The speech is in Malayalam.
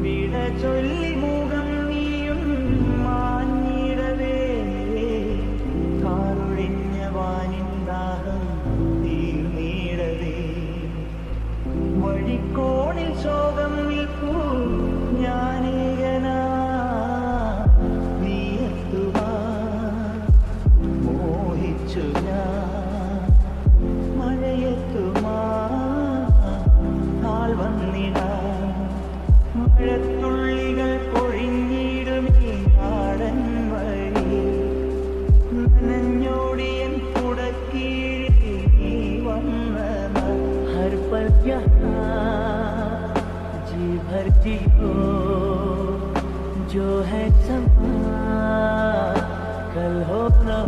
വിട ചൊല്ലി മുഖം നീയും മാഞ്ഞിടവേ കാറൊഴിഞ്ഞ വാനിൻ ദാഹം തീർന്നിടവേ വഴിക്കോണിൽ ശോകം നിൽക്കൂ ഞാനേകനാ നീയെത്തുവാ മോഹിച്ചു ഞാൻ മഴയെത്തുമാ നാൾ വന്നിടാ മഴത്തുള്ളികൾ പൊഴിഞ്ഞിടുമീ നാടൻ വഴി നനഞ്ഞോടിയൻ കുടക്കീഴിൽ നീ വന്ന ഹർ പൽ जी भर जी हो